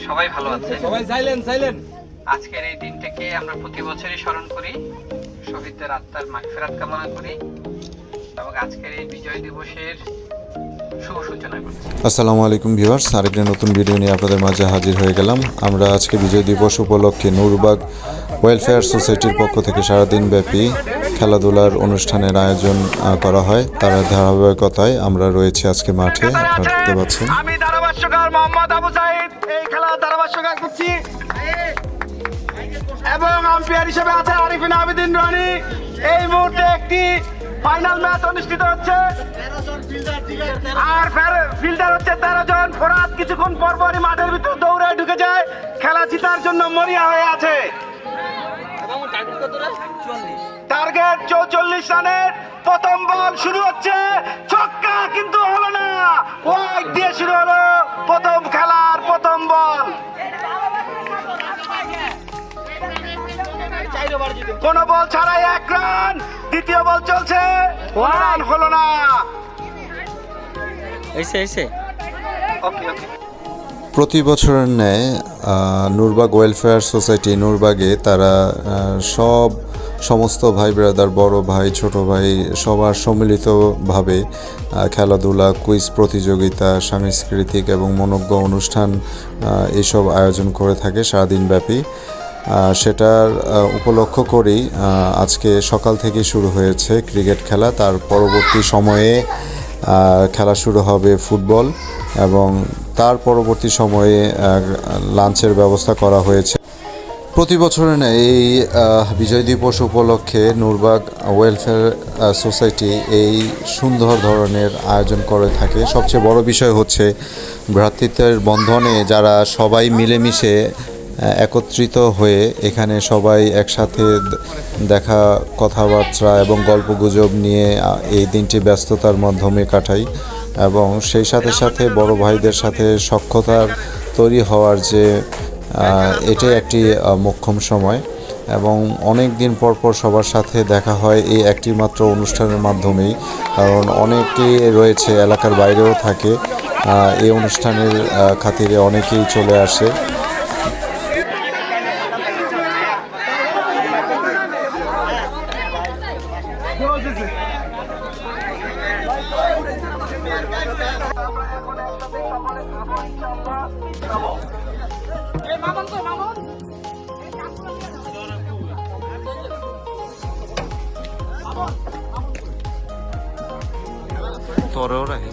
সবাই ভালো আছে। সবাই সাইলেন্ট। আজকের এই দিনটাকে আমরা প্রতি বছরই স্মরণ করি, শহীদদের আত্মার মাগফিরাত কামনা করি এবং আজকের এই বিজয় দিবসের শুভ সূচনা করছি। আসসালামু আলাইকুম ভিউয়ার্স, আরেকটা নতুন ভিডিও নিয়ে আপনাদের মাঝে হাজির হয়ে গেলাম। আমরা আজকে বিজয় দিবস উপলক্ষে নূরবাগ ওয়েলফেয়ার সোসাইটির পক্ষ থেকে সারাদিন ব্যাপী খেলাধুলার অনুষ্ঠানের আয়োজন করা হয়। তার ধারাবাহিকতায় আমরা রয়েছে আজকে মাঠে, আপনারা দেখতে পাচ্ছেন। আমি ধারাভাষ্যকার মোহাম্মদ আবু সাইদ এই খেলা ধারাভাষ্যকার করছি এবং আম্পায়ার হিসেবে আছে আরিফিন আবেদিন রনি। এই মুহূর্তে একটি ফাইনাল ম্যাচ অনুষ্ঠিত হচ্ছে আর ফিল্ডার হচ্ছে 13 জন। ফোরাত কিছুক্ষণ পরপরই মাঠের ভিতরে দৌড়ে ঢুকে যায়, খেলা জিতার জন্য মরিয়া হয়ে আছে। টার্গেট 44 রানের। প্রথম বল শুরু হচ্ছে, ছক্কা কিন্তু হলো না, ওয়াইড দিয়ে শুরু হলো প্রথম খেলার প্রথম বল। কোন বল ছাড়াই 1 রান। দ্বিতীয় বল চলছে, রান হলো না। প্রতি বছরের ন্যায় নূরবাগ ওয়েলফেয়ার সোসাইটি নূরবাগে তারা সমস্ত ভাই ব্রাদার, বড় ভাই, ছোট ভাই সবার সম্মিলিতভাবে খেলাধুলা, কুইজ প্রতিযোগিতা, সাংস্কৃতিক এবং মনোজ্ঞ অনুষ্ঠান এসব আয়োজন করে থাকে সারাদিনব্যাপী। সেটার উপলক্ষ করেই আজকে সকাল থেকে শুরু হয়েছে ক্রিকেট খেলা। তার পরবর্তী সময়ে খেলা শুরু হবে ফুটবল এবং তার পরবর্তী সময়ে লাঞ্চের ব্যবস্থা করা হয়েছে। প্রতি বছরের এই বিজয় দিবস উপলক্ষে নূরবাগ ওয়েলফেয়ার সোসাইটি এই সুন্দর ধরনের আয়োজন করে থাকে। সবচেয়ে বড় বিষয় হচ্ছে ভ্রাতৃত্বের বন্ধনে যারা সবাই মিলেমিশে একত্রিত হয়ে এখানে সবাই একসাথে দেখা, কথাবার্তা এবং গল্পগুজব নিয়ে এই দিনটি ব্যস্ততার মাধ্যমে কাটাই এবং সেই সাথে সাথে বড় ভাইদের সাথে সখ্যতার তৈরি হওয়ার যে এটাই একটি মোক্ষম সময় এবং অনেক দিন পর সবার সাথে দেখা হয় এই একটি মাত্র অনুষ্ঠানের মাধ্যমেই। কারণ অনেকেই রয়েছে এলাকার বাইরেও থাকে, এই অনুষ্ঠানের খাতিরে অনেকেই চলে আসে। তোরেও রাখে